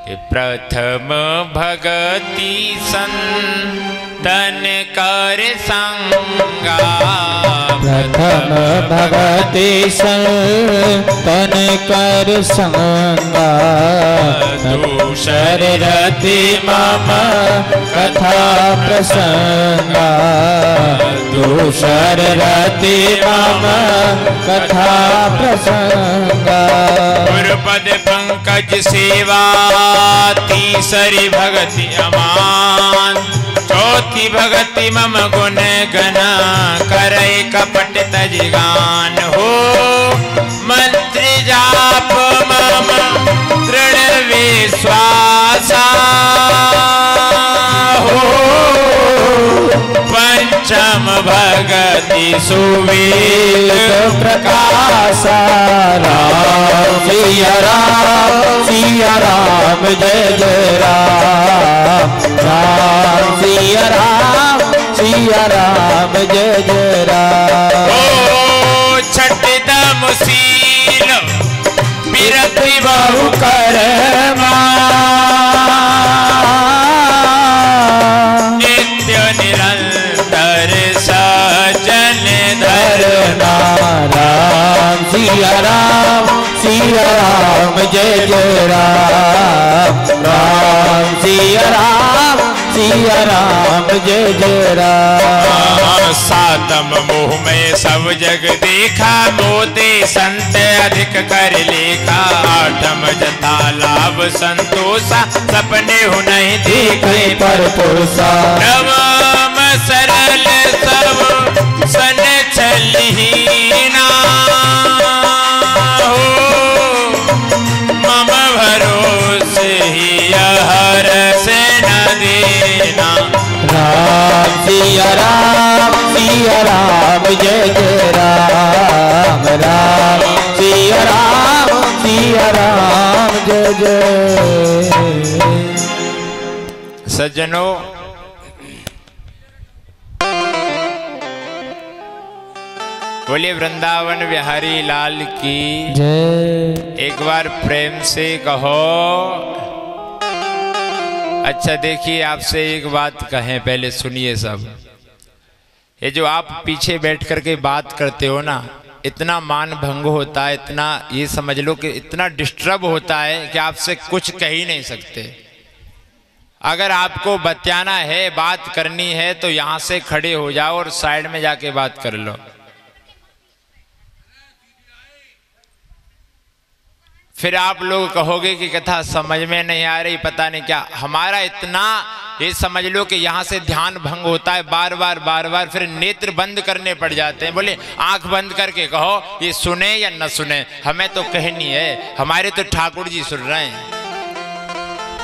कि प्रथम भगति संतन कर संगा, प्रथम भगति संतन कर संगा, दूसर रति मम कथा प्रसंगा, दूसर रति मम कथा प्रसंगा। गुरुपद पंकज सेवा तीसरी भगति अमान, चौथी भगति मम गुण गना करे कपट तजगान हो। मंत्र जाप मम दृढ़ विश्वासा हो, पंचम भगति सुवेद प्रकाशा। राम सिया राम सिया राम जय जय राम, राम सिया राम जय जय राम। ओ छठ दमशील बिरति बहु कर्मा, नित्य निरंतर सजन धरना। राम सिया राम जय जय राम, राम सिया राम जय जय राम। सातम मोह में सब जग देखा, मोते संत अधिक कर लेखा। आठम जथा लाभ संतोषा, सपने हो नहीं देखे पर पुरुषा। नवम सरल सब सन छलहीना हो, मम भरोसे ही हर से न देना। राम सिया राम जय जय राम, राम सिया राम जय जय। सज्जनों, बोलिए वृंदावन बिहारी लाल की जय। एक बार प्रेम से कहो। अच्छा देखिए, आपसे एक बात कहें, पहले सुनिए सब। ये जो आप पीछे बैठ करके बात करते हो ना, इतना मान भंग होता है, इतना ये समझ लो कि इतना डिस्टर्ब होता है कि आपसे कुछ कह ही नहीं सकते। अगर आपको बतियाना है, बात करनी है, तो यहां से खड़े हो जाओ और साइड में जाके बात कर लो। फिर आप लोग कहोगे कि कथा समझ में नहीं आ रही, पता नहीं क्या। हमारा इतना ये समझ लो कि यहाँ से ध्यान भंग होता है बार बार, फिर नेत्र बंद करने पड़ जाते हैं। बोले आंख बंद करके कहो, ये सुने या न सुने, हमें तो कहनी है, हमारे तो ठाकुर जी सुन रहे हैं।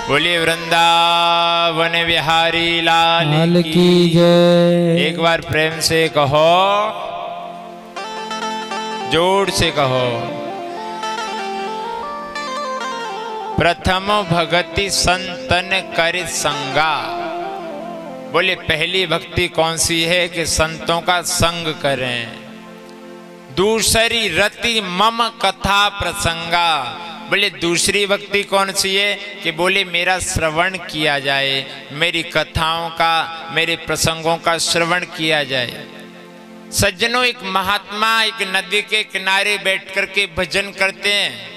बोलिए वृंदावन बिहारी लाल की जय। एक बार प्रेम से कहो, जोर से कहो। प्रथम भगति संतन कर संगा। बोले पहली भक्ति कौन सी है कि संतों का संग करें। दूसरी रति मम कथा प्रसंगा। बोले दूसरी भक्ति कौन सी है कि बोले मेरा श्रवण किया जाए, मेरी कथाओं का, मेरे प्रसंगों का श्रवण किया जाए। सज्जनों, एक महात्मा एक नदी के किनारे बैठ करके भजन करते हैं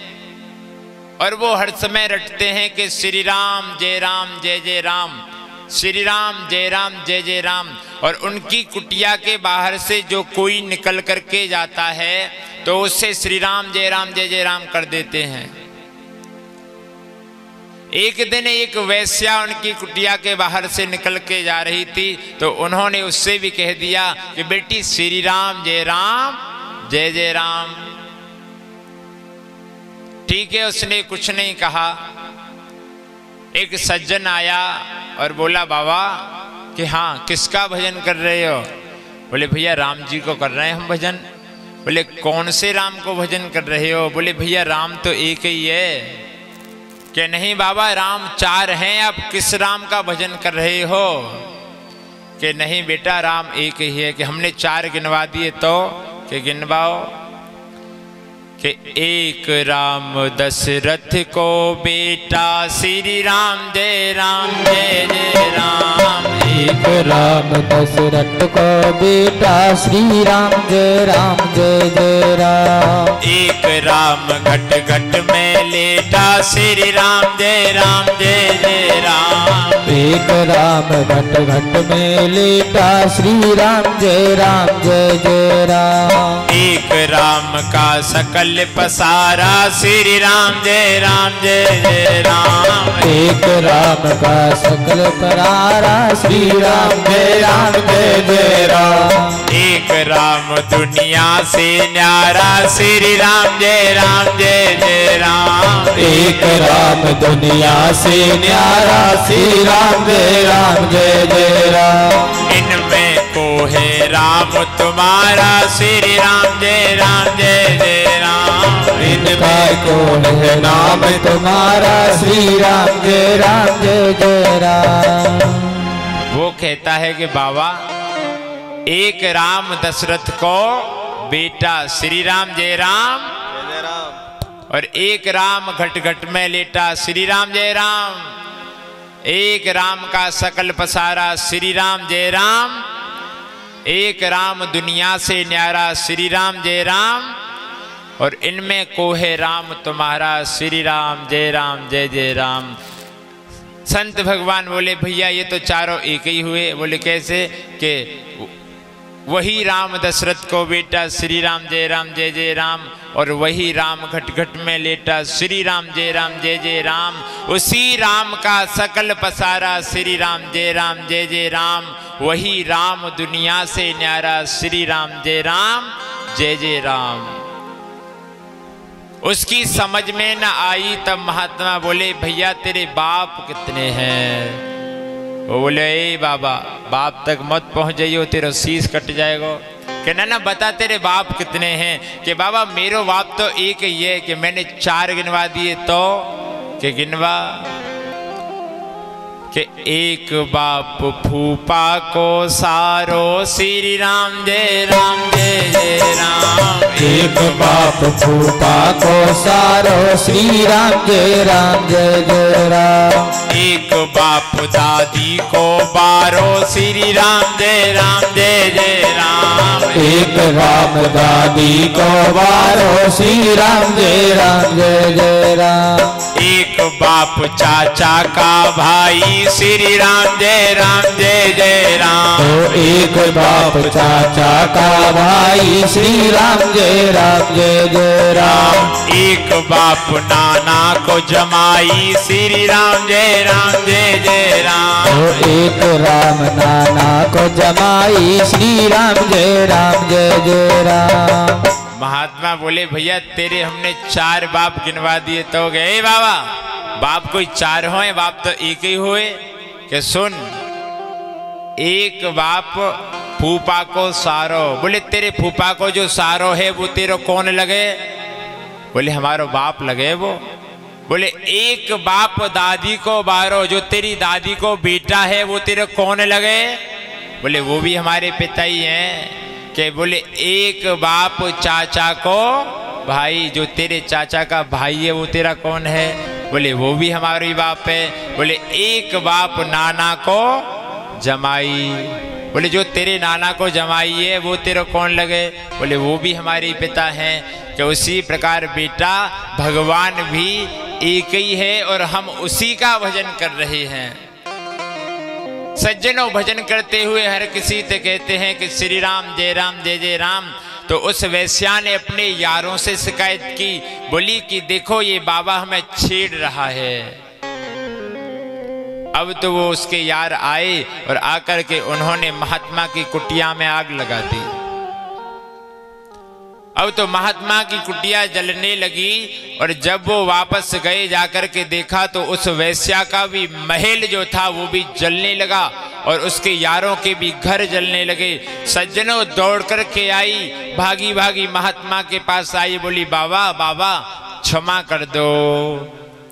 और वो हर समय रटते हैं कि श्री राम जय जय राम, श्री राम जय जय राम। और उनकी कुटिया के बाहर से जो कोई निकल करके जाता है तो उससे श्री राम जय जय राम कर देते हैं। एक दिन एक वैश्या उनकी कुटिया के बाहर से निकल के जा रही थी, तो उन्होंने उससे भी कह दिया कि बेटी श्री राम जय जय राम। ठीक है, उसने कुछ नहीं कहा। एक सज्जन आया और बोला बाबा कि हाँ किसका भजन कर रहे हो। बोले भैया राम जी को कर रहे हैं हम भजन। बोले कौन से राम को भजन कर रहे हो। बोले भैया राम तो एक ही है। कि नहीं बाबा राम चार हैं, आप किस राम का भजन कर रहे हो। कि नहीं बेटा राम एक ही है। कि हमने चार गिनवा दिए तो कि गिनवाओ। कि एक राम दशरथ को बेटा श्री राम जय जय राम। एक राम दशरथ को बेटा श्री राम जय जय राम। एक राम घट घट में लेटा श्री राम जय जय राम। एक राम घट घट में लेटा श्री राम जय जय राम। एक राम का सकल पसारा श्री राम जय जय राम। एक राम का सकल परारा श्री राम जय जय राम। एक राम दुनिया से न्यारा श्री राम जय जय राम। एक राम दुनिया से न्यारा श्री राम जय जय राम। इनमें को है राम तुम्हारा श्री राम जय जय राम। इनमें को है नाम तुम्हारा श्री राम जय जय राम। वो कहता है कि बाबा एक राम दशरथ को बेटा श्री राम जय राम और एक राम घट घट में लेटा श्री राम जय राम। एक राम का सकल पसारा श्री राम जय राम। एक राम दुनिया से न्यारा श्री राम जय राम और इनमें को है राम तुम्हारा श्री राम जय जय राम। संत भगवान बोले भैया ये तो चारों एक ही हुए। बोले कैसे? कि वही राम दशरथ को बेटा श्री राम जय जय राम और वही राम घट घट में लेटा श्री राम जय राम। उसी राम का सकल पसारा श्री राम जय जय राम। वही राम दुनिया से न्यारा श्री राम जय जय राम। उसकी समझ में न आई तब महात्मा बोले भैया तेरे बाप कितने हैं? वो बोले ए बाबा बाप तक मत पहुंच जाइयो तेरा शीश कट जाएगा। कि ना बता तेरे बाप कितने हैं? कि बाबा मेरो बाप तो एक ही है। कि मैंने 4 गिनवा दिए तो कि गिनवा। कि एक बाप फूफा को सारो श्री राम जय जय राम। एक बाप फूफा को सारो श्री राम जय जय राम। एक बाप दादी को बारो श्री राम जय जय राम। एक राम दादी को बारो श्री राम जय जय राम। एक बाप चाचा का भाई श्री राम जय जय राम। तो एक बाप चाचा का भाई श्री राम जय जय राम। एक बाप नाना को जमाई श्री राम जय जय राम। तो एक राम नाना को जमाई श्री राम जय जय राम। महात्मा बोले भैया तेरे हमने 4 बाप गिनवा दिए तो गए बाबा बाप कोई 4 होए बाप तो एक ही हुए। कि सुन एक बाप फूफा को सारो। बोले तेरे फूफा को जो सारो है वो तेरे कौन लगे? बोले हमारो बाप लगे वो। बोले एक बाप दादी को बारो जो तेरी दादी को बेटा है वो तेरे कौन लगे? बोले वो भी हमारे पिता ही हैं। कि बोले एक बाप चाचा को भाई जो तेरे चाचा का भाई है वो तेरा कौन है? बोले वो भी हमारा ही बाप है। बोले एक बाप नाना को जमाई। बोले जो तेरे नाना को जमाई है वो तेरे कौन लगे? बोले वो भी हमारे पिता हैं। कि उसी प्रकार बेटा भगवान भी एक ही है और हम उसी का भजन कर रहे हैं। सज्जनों भजन करते हुए हर किसी से कहते हैं कि श्री राम जय जय राम। तो उस वैश्या ने अपने यारों से शिकायत की। बोली कि देखो ये बाबा हमें छेड़ रहा है। अब तो वो उसके यार आए और आकर के उन्होंने महात्मा की कुटिया में आग लगा दी। अब तो महात्मा की कुटिया जलने लगी और जब वो वापस गए जाकर के देखा तो उस वैश्या का भी महल जो था वो भी जलने लगा और उसके यारों के भी घर जलने लगे। सज्जनों दौड़ कर के आई भागी भागी महात्मा के पास आई। बोली बाबा बाबा क्षमा कर दो।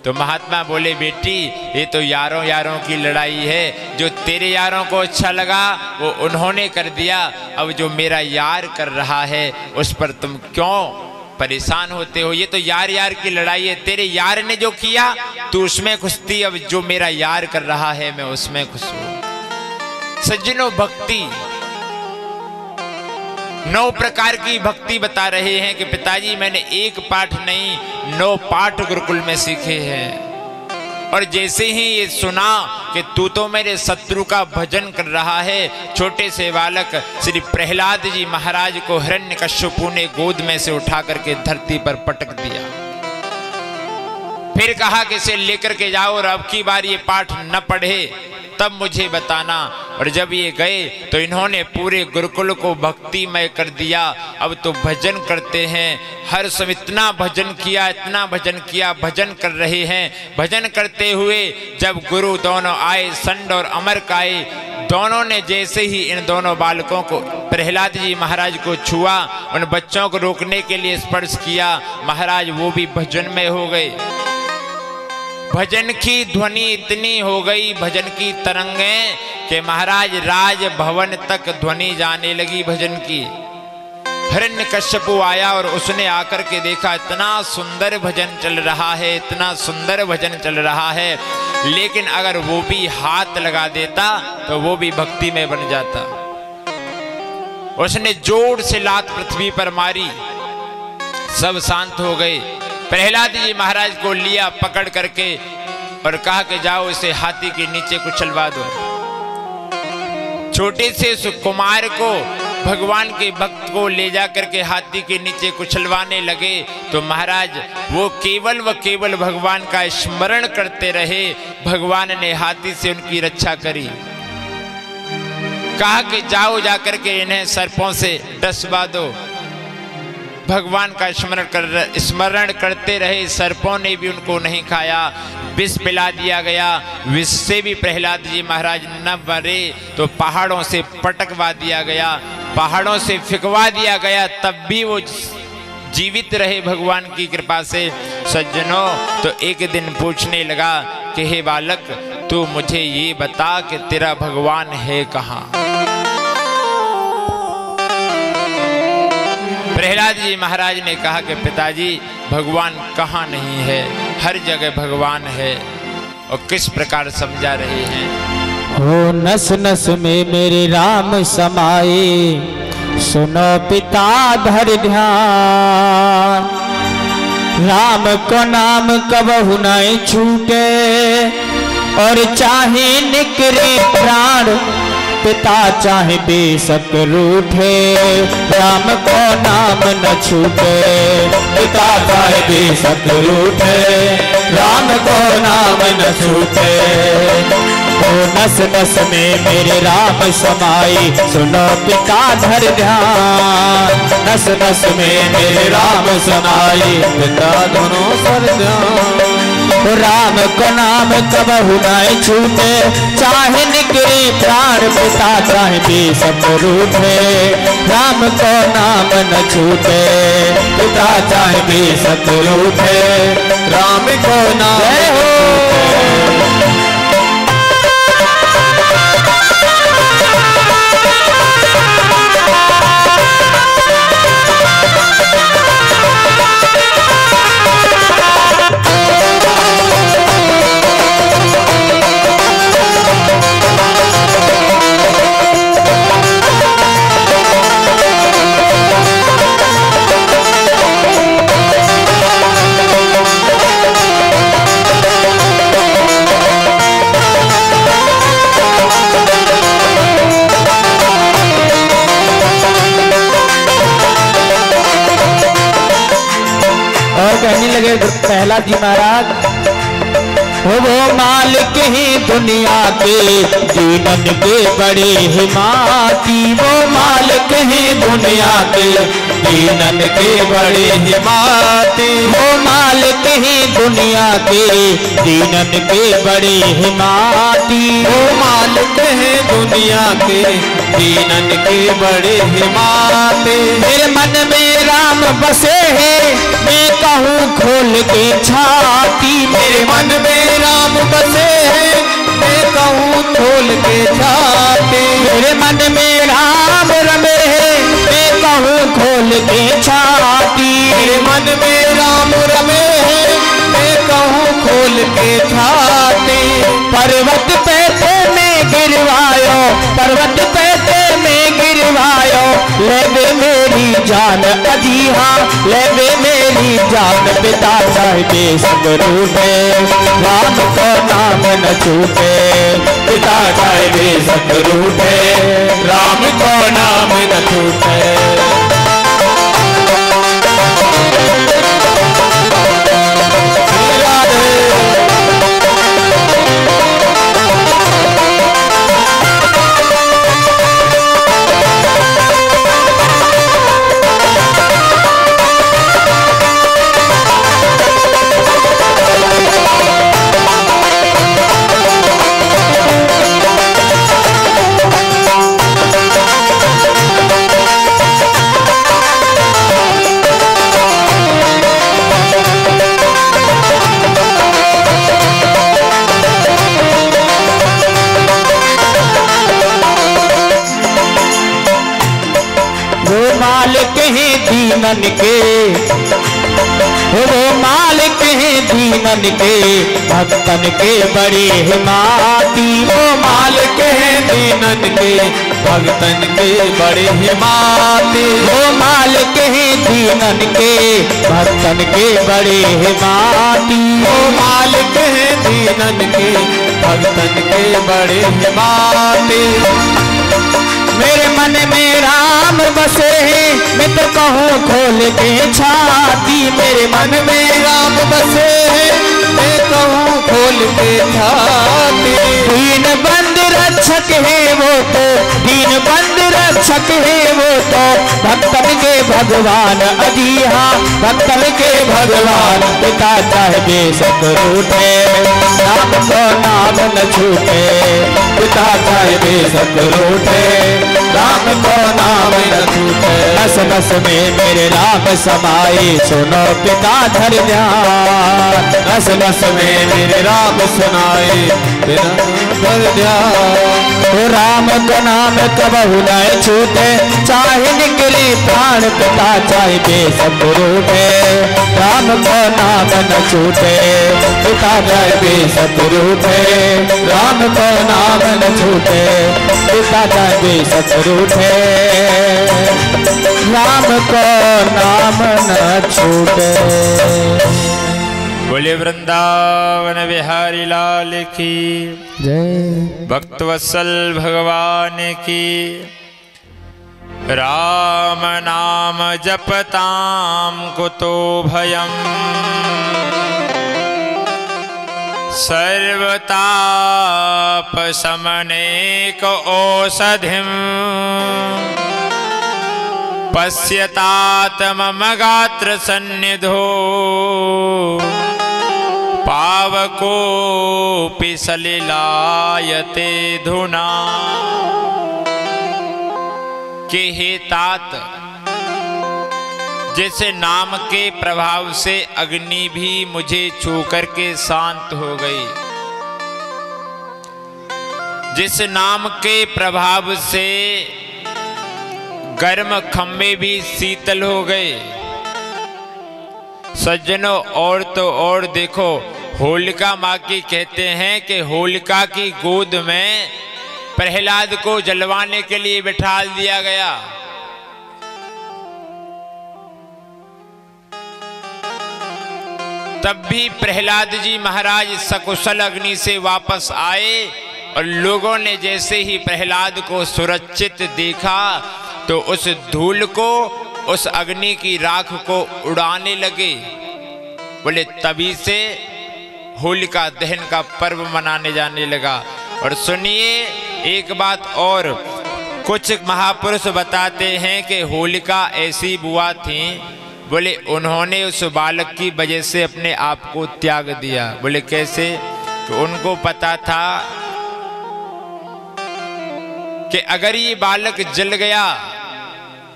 तो महात्मा बोले बेटी ये तो यारों यारों की लड़ाई है। जो तेरे यारों को अच्छा लगा वो उन्होंने कर दिया। अब जो मेरा यार कर रहा है उस पर तुम क्यों परेशान होते हो। ये तो यार यार की लड़ाई है। तेरे यार ने जो किया तू उसमें खुश थी, अब जो मेरा यार कर रहा है मैं उसमें खुश हूं। सज्जनों, भक्ति 9 प्रकार की भक्ति बता रहे हैं कि पिताजी मैंने एक पाठ नहीं 9 पाठ गुरुकुल में सीखे हैं। और जैसे ही ये सुना कि तू तो मेरे शत्रु का भजन कर रहा है, छोटे से बालक श्री प्रहलाद जी महाराज को हिरण्यकश्यपु ने गोद में से उठा करके धरती पर पटक दिया। फिर कहा कि इसे लेकर के जाओ और अब की बार ये पाठ न पढ़े तब मुझे बताना। और जब ये गए तो इन्होंने पूरे गुरुकुल को भक्तिमय कर दिया। अब तो भजन करते हैं। हर समय इतना भजन किया, इतना भजन किया, भजन कर रहे हैं। भजन करते हुए जब गुरु दोनों आए, संड और अमरक आए, दोनों ने जैसे ही इन दोनों बालकों को, प्रहलाद जी महाराज को छुआ, उन बच्चों को रोकने के लिए स्पर्श किया, महाराज वो भी भजन में हो गए। भजन की ध्वनि इतनी हो गई, भजन की तरंगें, कि महाराज राज भवन तक ध्वनि जाने लगी भजन की। हिरण्यकश्यपु आया और उसने आकर के देखा इतना सुंदर भजन चल रहा है, इतना सुंदर भजन चल रहा है, लेकिन अगर वो भी हाथ लगा देता तो वो भी भक्ति में बन जाता। उसने जोर से लात पृथ्वी पर मारी, सब शांत हो गए। प्रहलाद जी महाराज को लिया पकड़ करके और कहा कि जाओ इसे हाथी के नीचे कुचलवा दो। छोटे से सुकुमार को, भगवान के भक्त को ले जा करके हाथी के नीचे कुचलवाने लगे तो महाराज वो केवल व केवल भगवान का स्मरण करते रहे। भगवान ने हाथी से उनकी रक्षा करी। कहा कि जाओ जाकर के इन्हें सर्पों से डसवा दो। भगवान का स्मरण करते रहे। सर्पों ने भी उनको नहीं खाया, विष पिला दिया गया। विष से भी प्रहलाद जी महाराज न मरे तो पहाड़ों से पटकवा दिया गया, पहाड़ों से फिकवा दिया गया, तब भी वो जीवित रहे भगवान की कृपा से। सज्जनों, तो एक दिन पूछने लगा कि हे बालक, तू मुझे ये बता कि तेरा भगवान है कहाँ? प्रहलाद जी महाराज ने कहा कि पिताजी भगवान कहाँ नहीं है, हर जगह भगवान है। और किस प्रकार समझा रहे हैं। हो नस नस में मेरे राम समाए, सुनो पिता धर ध्यान। राम को नाम कबहु न छूटे, और चाहे निकरे प्राण, पिता चाहे बेशक रूठे। राम को नाम न छूटे, पिता चाहे बेशक रूठे। राम को नाम न छूटे। ओ नस नस में मेरे राम समाई, सुनो पिता धर ध्यान। नस नस में मेरे राम समाई, पिता दोनों सर ध्यान। राम को नाम कबहु न छूटे, चाहे निकले प्राण, पिता चाहे बेशक रूठे। राम को नाम न छूटे, पिता चाहे बेशक रूठे। राम को नाम कहने लगे प्रहलाद जी महाराज, वो मालिक ही दुनिया के, दीनन के बड़े हिमाती। वो मालिक ही दुनिया के, दीनन के बड़े हिमाती। वो मालिक ही दुनिया के, दीनन के बड़े हिमाती। वो मालिक है दुनिया के, दीनन के बड़े हिमाती। मेरे मन में राम बसे हैं, मैं कहूँ खोल के छाती। मेरे मन में राम बसे हैं, मैं कहूँ खोल के छाती। मेरे मन में राम रमे हैं, मैं कहूँ खोल के छाती। मेरे मन के छाती। पर्वत पैसे में गिरवायो, पर्वत पैसे में गिरवायो, ले वे मेरी जान अजीहा, ले वे मेरी जान। पिता चाहे सब रूठे, राम को नाम न छूटे। पिता चाहे सब रूठे, राम को नाम न छूटे। दीनन के, वो मालिक है दीनन के, भक्तन के बड़े हिमाती। वो मालिक है दीनन के, भक्तन के बड़े हिमाती। वो मालिक है दीनन के, भक्तन के बड़े हिमाती। वो मालिक है दीनन के, भक्तन के बड़े हिमाती। मेरे मन में राम बसे हैं, मैं तो कहूँ खोल के छाती। मेरे मन में राम बसे हैं, मैं कहूँ खोल के छाती। दीन बंद रक्षक है वो तो, दीन बंद रक्षक है वो तो, भक्तन के भगवान अजीहा, भक्तन के भगवान। पिता चाहे बेशक रूठे, राम को नाम न छूटे। पिता चाहे बेशक रूठे, राम को नाम न छूटे। नस नस में मेरे राम समाए, सुनो पिता धर ध्यान। नस नस में मेरे राम सुनाए, धर ध्यान। तो राम का नाम कबहु न छूटे, चाहे निकले प्राण। पिता चाहे बेशक रूठे, राम को नाम न छूटे। पिता चाहे बेशक रूठे, राम को नाम न छूटे। पिता चाहे बेशक रूठे, राम को नाम न छूटे। बोले वृंदावन बिहारी लाल की जय। भक्तवत्सल भगवान की। राम नाम जपताम कुतो भयम, सर्वताप समनेक औषधिम। पश्यतात्मम गात्र सन्निधो, पावकोऽपि सलिलायते धुना। कि हे तात, जैसे नाम के प्रभाव से अग्नि भी मुझे छू करके शांत हो गई, जिस नाम के प्रभाव से गर्म खम्भे भी शीतल हो गए। सज्जनों, और तो और देखो, होलिका माँ की कहते हैं कि होलिका की गोद में प्रहलाद को जलवाने के लिए बिठा दिया गया। तब भी प्रहलाद जी महाराज सकुशल अग्नि से वापस आए, और लोगों ने जैसे ही प्रहलाद को सुरक्षित देखा तो उस धूल को, उस अग्नि की राख को उड़ाने लगे। बोले तभी से होलिका दहन का पर्व मनाने जाने लगा। और सुनिए एक बात और, कुछ महापुरुष बताते हैं कि होलिका ऐसी बुआ थी, बोले उन्होंने उस बालक की वजह से अपने आप को त्याग दिया। बोले कैसे? कि उनको पता था कि अगर ये बालक जल गया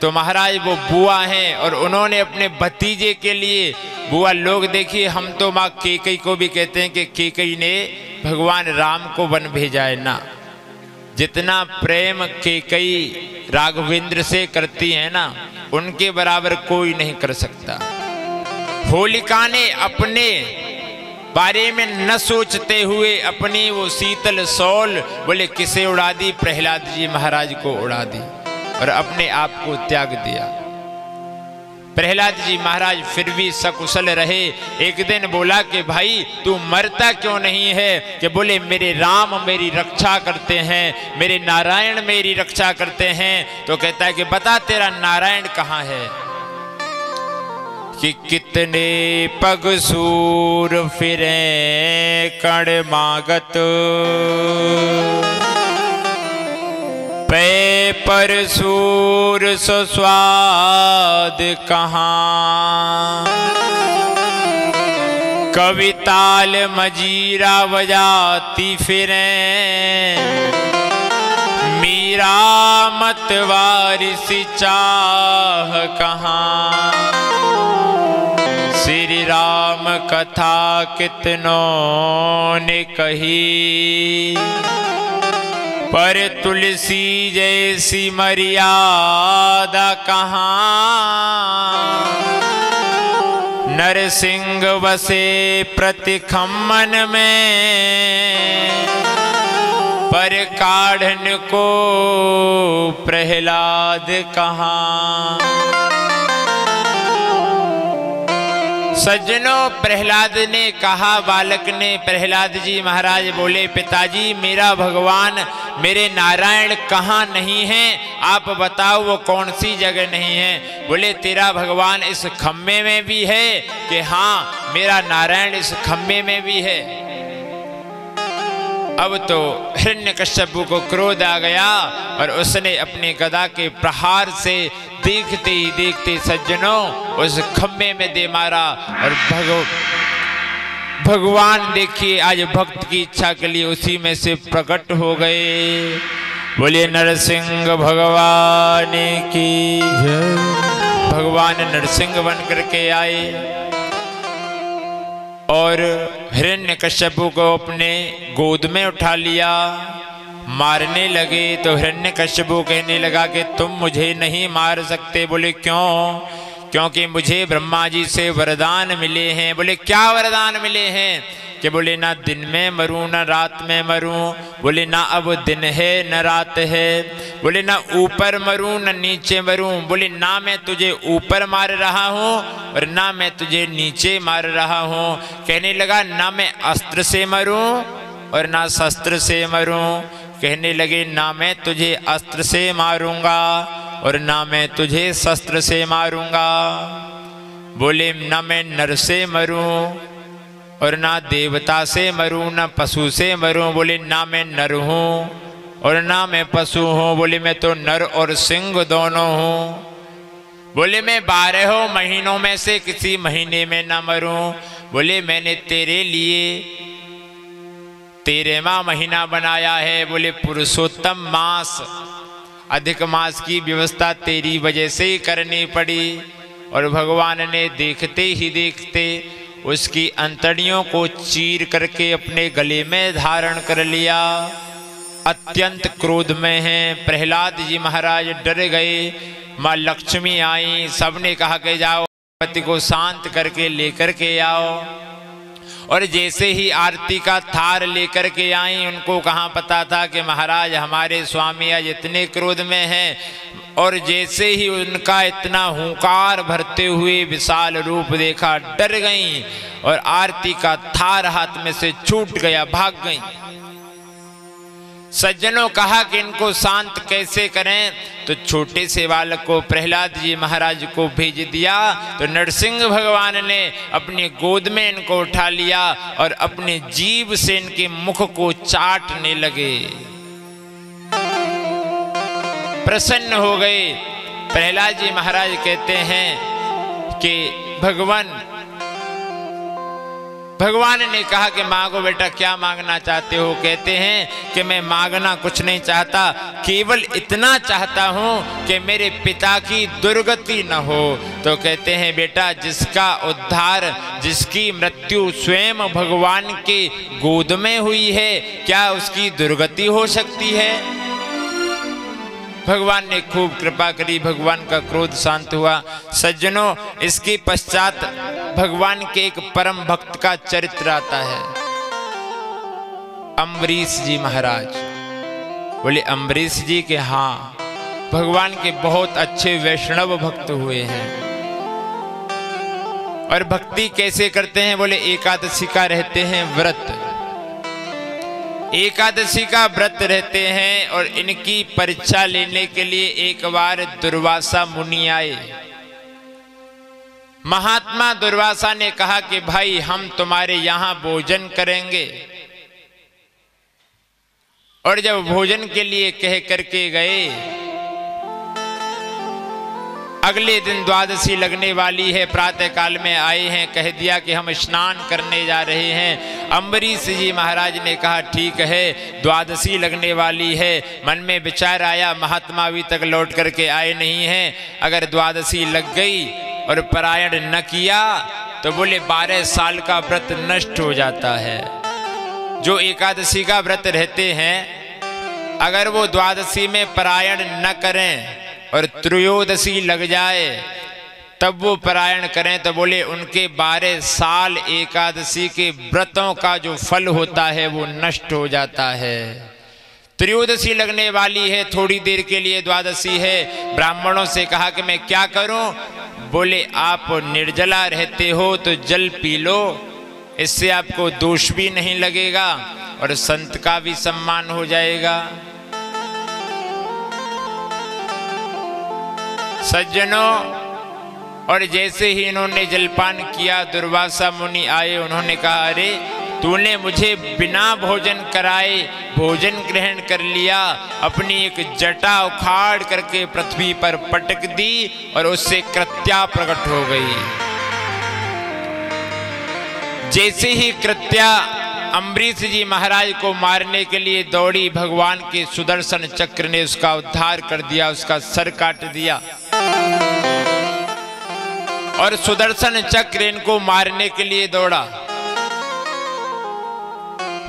तो महाराज वो बुआ हैं, और उन्होंने अपने भतीजे के लिए, बुआ लोग देखिए, हम तो माँ कैकई को भी कहते हैं कि कैकई ने भगवान राम को वन भेजा है ना। जितना प्रेम कैकई राघवेंद्र से करती है ना, उनके बराबर कोई नहीं कर सकता। होलिका ने अपने बारे में न सोचते हुए अपनी वो शीतल शॉल बोले किसे उड़ा दी, प्रहलाद जी महाराज को उड़ा दी और अपने आप को त्याग दिया। प्रहलाद जी महाराज फिर भी सकुशल रहे। एक दिन बोला कि भाई तू मरता क्यों नहीं है? कि बोले मेरे राम मेरी रक्षा करते हैं, मेरे नारायण मेरी रक्षा करते हैं। तो कहता है कि बता तेरा नारायण कहाँ है? कि कितने पग सूर फिरे कण मागत, पे पर सूर सो स्वाद कहाँ, कविताल मजीरा बजाती फिरे, मीरा मत वारिसी चाह कहाँ। श्री राम कथा कितनों ने कही, पर तुलसी जैसी मर्यादा कहाँ। नरसिंह बसे प्रतिखम्मन में, पर काढ़न को प्रहलाद कहाँ। सज्जनों, प्रहलाद ने कहा, बालक ने, प्रहलाद जी महाराज बोले पिताजी मेरा भगवान मेरे नारायण कहाँ नहीं है? आप बताओ वो कौन सी जगह नहीं है? बोले तेरा भगवान इस खम्भे में भी है? कि हाँ मेरा नारायण इस खम्भे में भी है। अब तो हिरण्यकश्यप को क्रोध आ गया और उसने अपने गदा के प्रहार से देखते ही देखते सज्जनों उस खम्भे में दे मारा। और भगवान देखिए आज भक्त की इच्छा के लिए उसी में से प्रकट हो गए। बोलिए नरसिंह भगवान की जय। भगवान नरसिंह बन करके आए और हिरण्यकश्यप को अपने गोद में उठा लिया, मारने लगे। तो हिरण्यकश्यप कहने लगा कि तुम मुझे नहीं मार सकते। बोले क्यों? क्योंकि मुझे ब्रह्मा जी से वरदान मिले हैं। बोले क्या वरदान मिले हैं? कि बोले ना दिन में मरूं ना रात में मरूं। बोले ना अब दिन है न रात है। बोले ना ऊपर मरूं न नीचे मरूं। बोले ना मैं तुझे ऊपर मार रहा हूँ और ना मैं तुझे नीचे मार रहा हूँ। कहने लगा ना मैं अस्त्र से मरूं और ना शस्त्र से मरूं। कहने लगे ना मैं तुझे अस्त्र से मारूंगा और ना मैं तुझे शस्त्र से मारूंगा। बोले ना मैं नर से मरूं और ना देवता से मरूं, ना पशु से मरूं। बोले ना मैं नर हूँ और ना मैं पशु हूँ। बोले मैं तो नर और सिंह दोनों हूँ। बोले मैं 12 महीनों में से किसी महीने में ना मरूं। बोले मैंने तेरे लिए 13वां महीना बनाया है। बोले पुरुषोत्तम मास, अधिक मास की व्यवस्था तेरी वजह से ही करनी पड़ी। और भगवान ने देखते ही देखते उसकी अंतड़ियों को चीर करके अपने गले में धारण कर लिया। अत्यंत क्रोध में हैं प्रहलाद जी महाराज, डर गए। माँ लक्ष्मी आई, सबने कहा कि जाओ पति को शांत करके लेकर के आओ। और जैसे ही आरती का थार लेकर के आई, उनको कहाँ पता था कि महाराज हमारे स्वामी आज इतने क्रोध में हैं। और जैसे ही उनका इतना हुंकार भरते हुए विशाल रूप देखा, डर गईं और आरती का थार हाथ में से छूट गया, भाग गईं। सज्जनों कहा कि इनको शांत कैसे करें? तो छोटे से बालक को प्रहलाद जी महाराज को भेज दिया। तो नरसिंह भगवान ने अपनी गोद में इनको उठा लिया और अपने जीभ से इनके मुख को चाटने लगे। प्रसन्न हो गए। प्रहलाद जी महाराज कहते हैं कि भगवान ने कहा कि मांगो बेटा, क्या मांगना चाहते हो? कहते हैं कि मैं मांगना कुछ नहीं चाहता, केवल इतना चाहता हूं कि मेरे पिता की दुर्गति न हो। तो कहते हैं बेटा, जिसका उद्धार, जिसकी मृत्यु स्वयं भगवान के गोद में हुई है, क्या उसकी दुर्गति हो सकती है? भगवान ने खूब कृपा करी, भगवान का क्रोध शांत हुआ। सज्जनों, इसके पश्चात भगवान के एक परम भक्त का चरित्र आता है, अम्बरीश जी महाराज। बोले अम्बरीश जी के हाँ, भगवान के बहुत अच्छे वैष्णव भक्त हुए हैं। और भक्ति कैसे करते हैं? बोले एकादशी का रहते हैं व्रत, एकादशी का व्रत रहते हैं। और इनकी परीक्षा लेने के लिए एक बार दुर्वासा मुनि आए। महात्मा दुर्वासा ने कहा कि भाई हम तुम्हारे यहां भोजन करेंगे। और जब भोजन के लिए कह करके गए, अगले दिन द्वादशी लगने वाली है, प्रातः काल में आए हैं, कह दिया कि हम स्नान करने जा रहे हैं। अम्बरीश जी महाराज ने कहा ठीक है, द्वादशी लगने वाली है। मन में विचार आया, महात्मा अभी तक लौट करके आए नहीं हैं, अगर द्वादशी लग गई और पारायण न किया तो बोले 12 साल का व्रत नष्ट हो जाता है। जो एकादशी का व्रत रहते हैं, अगर वो द्वादशी में पारायण न करें और त्रयोदशी लग जाए तब वो पारायण करें तो बोले उनके 12 साल एकादशी के व्रतों का जो फल होता है वो नष्ट हो जाता है। त्रयोदशी लगने वाली है, थोड़ी देर के लिए द्वादशी है। ब्राह्मणों से कहा कि मैं क्या करूं? बोले आप निर्जला रहते हो तो जल पी लो, इससे आपको दोष भी नहीं लगेगा और संत का भी सम्मान हो जाएगा। सज्जनों, और जैसे ही इन्होंने जलपान किया, दुर्वासा मुनि आए, उन्होंने कहा अरे तूने मुझे बिना भोजन कराए भोजन ग्रहण कर लिया। अपनी एक जटा उखाड़ करके पृथ्वी पर पटक दी और उससे कृत्या प्रकट हो गई। जैसे ही कृत्या अम्बरीश जी महाराज को मारने के लिए दौड़ी, भगवान के सुदर्शन चक्र ने उसका उद्धार कर दिया, उसका सर काट दिया। और सुदर्शन चक्र इनको मारने के लिए दौड़ा।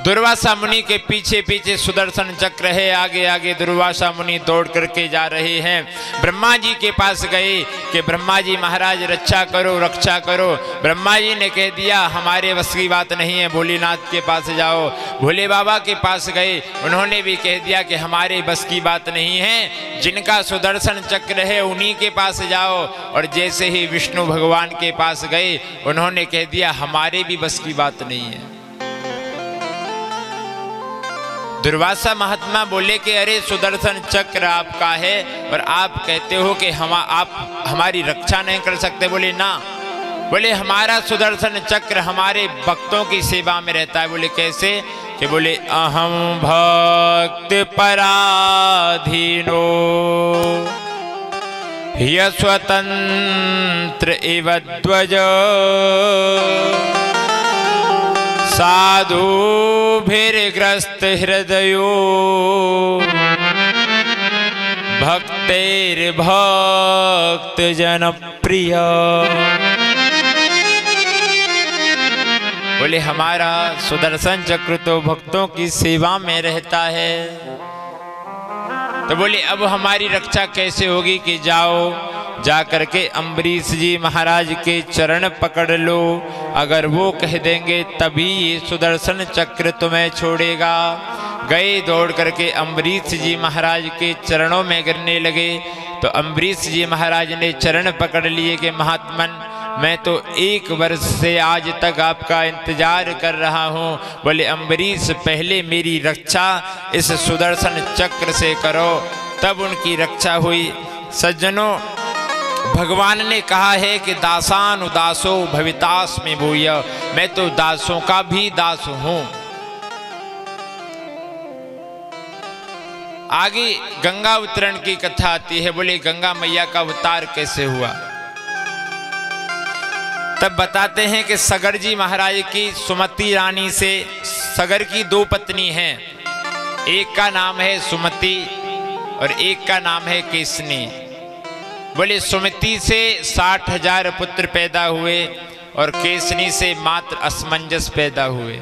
दुर्वासा मुनि के पीछे पीछे सुदर्शन चक्र है, आगे आगे दुर्वासा मुनि दौड़ करके जा रहे हैं। ब्रह्मा जी के पास गए कि ब्रह्मा जी महाराज रक्षा करो, रक्षा करो। ब्रह्मा जी ने कह दिया हमारे बस की बात नहीं है, भोलेनाथ के पास जाओ। भोले बाबा के पास गए, उन्होंने भी कह दिया कि हमारे बस की बात नहीं है, जिनका सुदर्शन चक्र है उन्हीं के पास जाओ। और जैसे ही विष्णु भगवान के पास गए, उन्होंने कह दिया हमारे भी बस की बात नहीं है। दुर्वासा महात्मा बोले कि अरे सुदर्शन चक्र आपका है और आप कहते हो कि आप हमारी रक्षा नहीं कर सकते। बोले ना, बोले हमारा सुदर्शन चक्र हमारे भक्तों की सेवा में रहता है। बोले कैसे? कि बोले अहम भक्त पराधीनो ह्य स्वतंत्र इव ध्वज साधुभिर्ग्रस्त हृदयो भक्तैर्भक्त जनप्रिय। बोले हमारा सुदर्शन चक्र तो भक्तों की सेवा में रहता है। तो बोले अब हमारी रक्षा कैसे होगी? कि जाओ, जा करके अम्बरीश जी महाराज के चरण पकड़ लो, अगर वो कह देंगे तभी ये सुदर्शन चक्र तुम्हें छोड़ेगा। गए, दौड़ करके अम्बरीश जी महाराज के चरणों में गिरने लगे। तो अम्बरीश जी महाराज ने चरण पकड़ लिए कि महात्मन मैं तो 1 वर्ष से आज तक आपका इंतजार कर रहा हूँ। बोले अम्बरीश पहले मेरी रक्षा इस सुदर्शन चक्र से करो, तब उनकी रक्षा हुई। सज्जनों, भगवान ने कहा है कि दासान उदासो भवितास में भूय, मैं तो दासों का भी दास हूं। आगे गंगा अवतरण की कथा आती है। बोले गंगा मैया का अवतार कैसे हुआ? तब बताते हैं कि सगर जी महाराज की सुमति रानी से, सगर की 2 पत्नी हैं, एक का नाम है सुमति और एक का नाम है केसनी। बोले सुमति से 60,000 पुत्र पैदा हुए और केसनी से मात्र असमंजस पैदा हुए।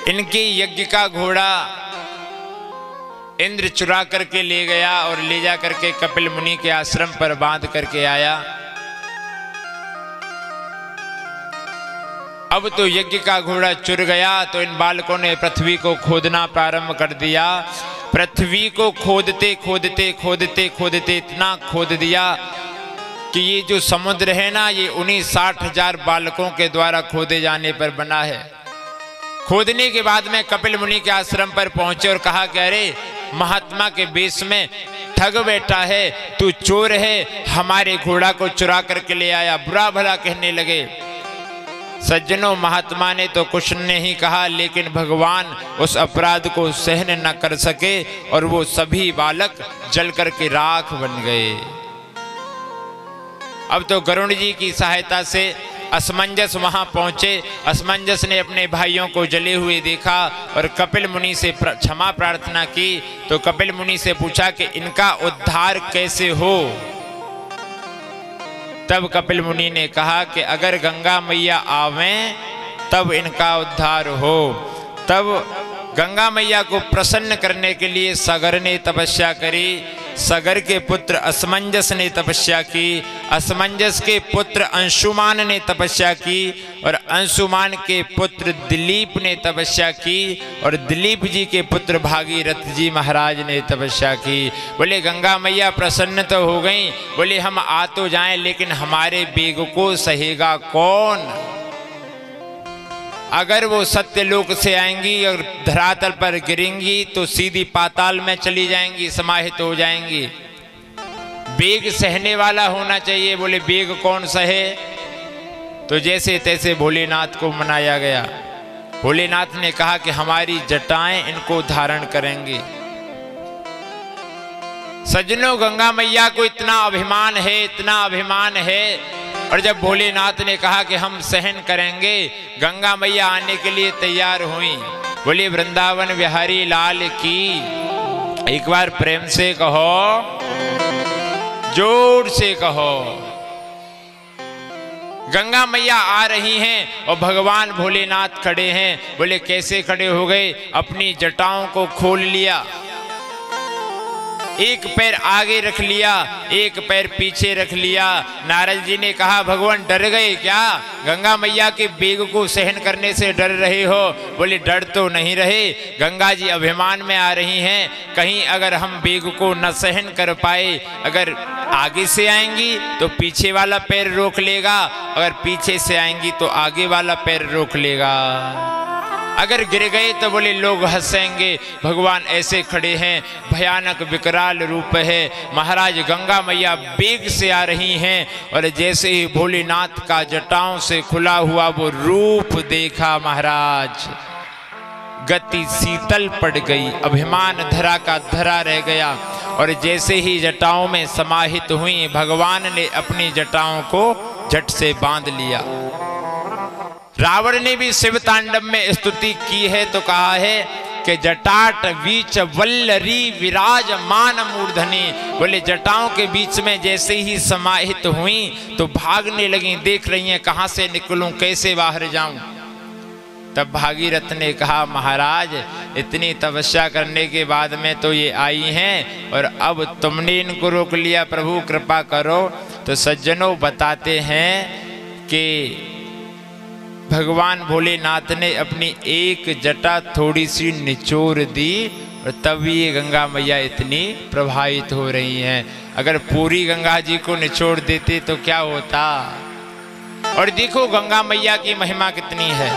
इनके यज्ञ का घोड़ा इंद्र चुरा करके ले गया और ले जा करके कपिल मुनि के आश्रम पर बांध करके आया। अब तो यज्ञ का घोड़ा चुर गया, तो इन बालकों ने पृथ्वी को खोदना प्रारंभ कर दिया। पृथ्वी को खोदते खोदते खोदते खोदते इतना खोद दिया कि ये जो समुद्र है ना, ये उन्हीं 60,000 बालकों के द्वारा खोदे जाने पर बना है। खोदने के बाद में कपिल मुनि के आश्रम पर पहुंचे और कहा कि अरे महात्मा के वेश में ठग बैठा है, तू चोर है, हमारे घोड़ा को चुरा करके ले आया। बुरा भला कहने लगे। सज्जनों, महात्मा ने तो कुछ नहीं कहा, लेकिन भगवान उस अपराध को सहन न कर सके और वो सभी बालक जल करके राख बन गए। अब तो गरुड़ जी की सहायता से असमंजस वहां पहुंचे। असमंजस ने अपने भाइयों को जले हुए देखा और कपिल मुनि से क्षमा प्रार्थना की। तो कपिल मुनि से पूछा कि इनका उद्धार कैसे हो। तब कपिल मुनि ने कहा कि अगर गंगा मैया आवें तब इनका उद्धार हो। तब गंगा मैया को प्रसन्न करने के लिए सगर ने तपस्या करी। सगर के पुत्र असमंजस ने तपस्या की। असमंजस के पुत्र अंशुमान ने तपस्या की और अंशुमान के पुत्र दिलीप ने तपस्या की और दिलीप जी के पुत्र भागीरथ जी महाराज ने तपस्या की। बोले गंगा मैया प्रसन्न तो हो गई। बोले हम आ तो जाएं, लेकिन हमारे वेग को सहेगा कौन। अगर वो सत्यलोक से आएंगी और धरातल पर गिरेंगी तो सीधी पाताल में चली जाएंगी, समाहित हो जाएंगी। वेग सहने वाला होना चाहिए। बोले वेग कौन सहे। तो जैसे तैसे भोलेनाथ को मनाया गया। भोलेनाथ ने कहा कि हमारी जटाएं इनको धारण करेंगे। सज्जनों, गंगा मैया को इतना अभिमान है, इतना अभिमान है। और जब भोलेनाथ ने कहा कि हम सहन करेंगे, गंगा मैया आने के लिए तैयार हुई। बोले वृंदावन बिहारी लाल की। एक बार प्रेम से कहो, जोर से कहो। गंगा मैया आ रही हैं और भगवान भोलेनाथ खड़े हैं। बोले कैसे खड़े हो गए। अपनी जटाओं को खोल लिया, एक पैर आगे रख लिया, एक पैर पीछे रख लिया। नारद जी ने कहा भगवान डर गए क्या। गंगा मैया के वेग को सहन करने से डर रहे हो। बोले डर तो नहीं रहे, गंगा जी अभिमान में आ रही हैं। कहीं अगर हम वेग को न सहन कर पाए, अगर आगे से आएंगी तो पीछे वाला पैर रोक लेगा, अगर पीछे से आएंगी तो आगे वाला पैर रोक लेगा। अगर गिर गए तो बोले लोग हंसेंगे। भगवान ऐसे खड़े हैं, भयानक विकराल रूप है। महाराज गंगा मैया वेग से आ रही हैं और जैसे ही भोलेनाथ का जटाओं से खुला हुआ वो रूप देखा, महाराज गति शीतल पड़ गई, अभिमान धरा का धरा रह गया। और जैसे ही जटाओं में समाहित हुई, भगवान ने अपनी जटाओं को झट से बांध लिया। रावण ने भी शिव तांडव में स्तुति की है तो कहा है कि जटाट बीच वल्लरी विराजमान मूर्धनी। बोले जटाओं के बीच में जैसे ही समाहित हुई तो भागने लगी, देख रही हैं कहां से निकलूं, कैसे बाहर जाऊं। तब भागीरथ ने कहा महाराज इतनी तपस्या करने के बाद में तो ये आई हैं और अब तुमने इनको रोक लिया, प्रभु कृपा करो। तो सज्जनों बताते हैं कि भगवान भोलेनाथ ने अपनी एक जटा थोड़ी सी निचोड़ दी और तब ये गंगा मैया इतनी प्रभावित हो रही हैं। अगर पूरी गंगा जी को निचोड़ देते तो क्या होता। और देखो गंगा मैया की महिमा कितनी है।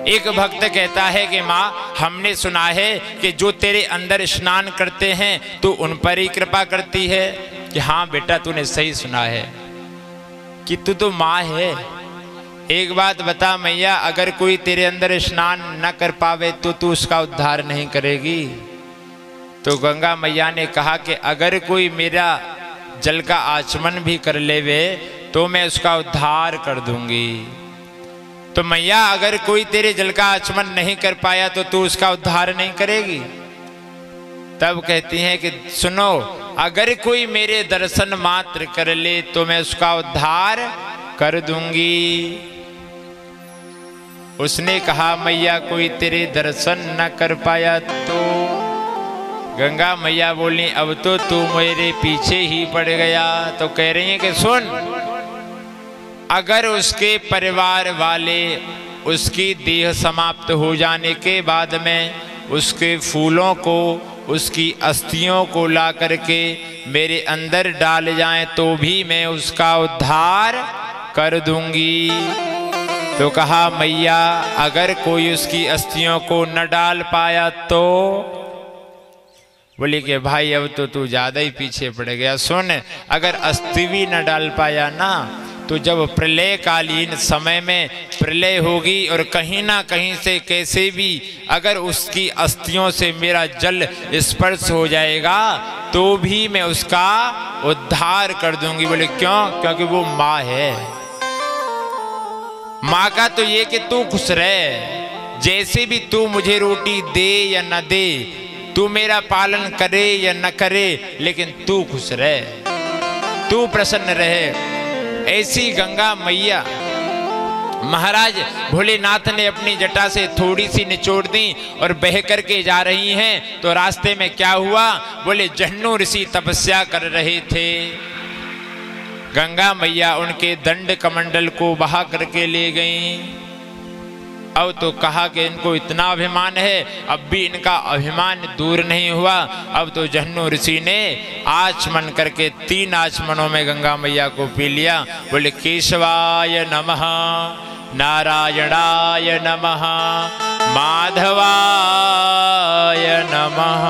एक भक्त कहता है कि माँ हमने सुना है कि जो तेरे अंदर स्नान करते हैं तो उन पर ही कृपा करती है। कि हाँ बेटा तूने सही सुना है कि तू तो माँ है। एक बात बता मैया, अगर कोई तेरे अंदर स्नान न कर पावे तो तू उसका उद्धार नहीं करेगी। तो गंगा मैया ने कहा कि अगर कोई मेरा जल का आचमन भी कर लेवे तो मैं उसका उद्धार कर दूंगी। तो मैया अगर कोई तेरे जल का आचमन नहीं कर पाया तो तू उसका उद्धार नहीं करेगी। तब कहती हैं कि सुनो, अगर कोई मेरे दर्शन मात्र कर ले तो मैं उसका उद्धार कर दूंगी। उसने कहा मैया कोई तेरे दर्शन न कर पाया तो गंगा मैया बोली अब तो तू मेरे पीछे ही पड़ गया। तो कह रही है कि सुन, अगर उसके परिवार वाले उसकी देह समाप्त हो जाने के बाद में उसके फूलों को, उसकी अस्थियों को ला करके मेरे अंदर डाल जाएं तो भी मैं उसका उद्धार कर दूंगी। तो कहा मैया अगर कोई उसकी अस्थियों को न डाल पाया तो? बोली कि भाई अब तो तू ज्यादा ही पीछे पड़ गया। सुन, अगर अस्थि भी न डाल पाया ना तो जब प्रलय कालीन समय में प्रलय होगी और कहीं ना कहीं से कैसे भी अगर उसकी अस्थियों से मेरा जल स्पर्श हो जाएगा तो भी मैं उसका उद्धार कर दूंगी। बोले क्यों? क्योंकि वो माँ है। माँ का तो ये कि तू खुश रहे, जैसे भी तू मुझे रोटी दे या न दे, तू मेरा पालन करे या न करे, लेकिन तू खुश रहे, तू प्रसन्न रहे। ऐसी गंगा मैया महाराज भोलेनाथ ने अपनी जटा से थोड़ी सी निचोड़ दी और बह करके जा रही हैं। तो रास्ते में क्या हुआ? बोले जहन्नू ऋषि तपस्या कर रहे थे। गंगा मैया उनके दंड कमंडल को बहा करके ले गईं। अब तो कहा कि इनको इतना अभिमान है, अब भी इनका अभिमान दूर नहीं हुआ। अब तो जहन्नू ऋषि ने आचमन करके 3 आचमनों में गंगा मैया को पी लिया। बोले केशवाय नमः, नारायणाय नमः, माधवाय नमः।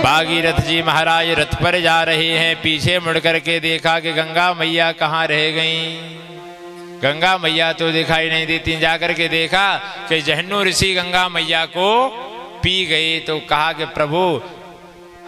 भागीरथ जी महाराज रथ पर जा रहे हैं, पीछे मुड़ करके देखा कि गंगा मैया कहाँ रह गईं। गंगा मैया तो दिखाई नहीं देती। जाकर के देखा कि जहन्नू ऋषि गंगा मैया को पी गए। तो कहा कि प्रभु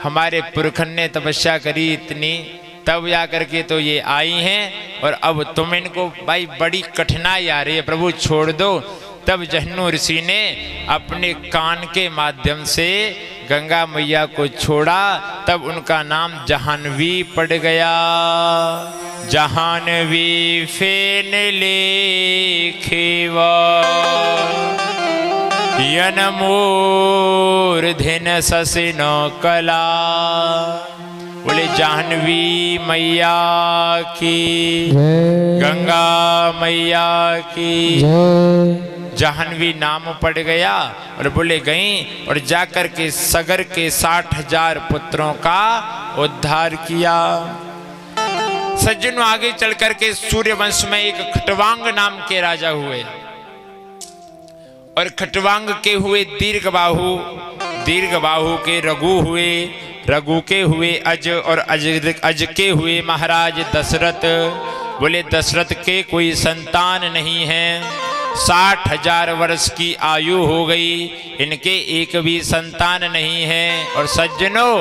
हमारे पुरखन ने तपस्या करी इतनी, तब जाकर के तो ये आई हैं और अब तुम इनको, भाई बड़ी कठिनाई आ रही है, प्रभु छोड़ दो। तब जहन्नू ऋषि ने अपने कान के माध्यम से गंगा मैया को छोड़ा। तब उनका नाम जाह्नवी पड़ गया। जाह्नवी फेन लेखेवा यन मूर्धन ससिन कला। बोले जाह्नवी मैया की, गंगा मैया की। जाह्नवी नाम पड़ गया और बोले गई और जाकर के सगर के 60,000 पुत्रों का उद्धार किया। सज्जनों आगे चल करके सूर्यवंश में एक खटवांग नाम के राजा हुए और खटवांग के हुए दीर्घबाहु, दीर्घबाहु के रघु हुए, रघु के हुए अज और अज के हुए महाराज दशरथ। बोले दशरथ के कोई संतान नहीं है, 60,000 वर्ष की आयु हो गई, इनके एक भी संतान नहीं है। और सज्जनों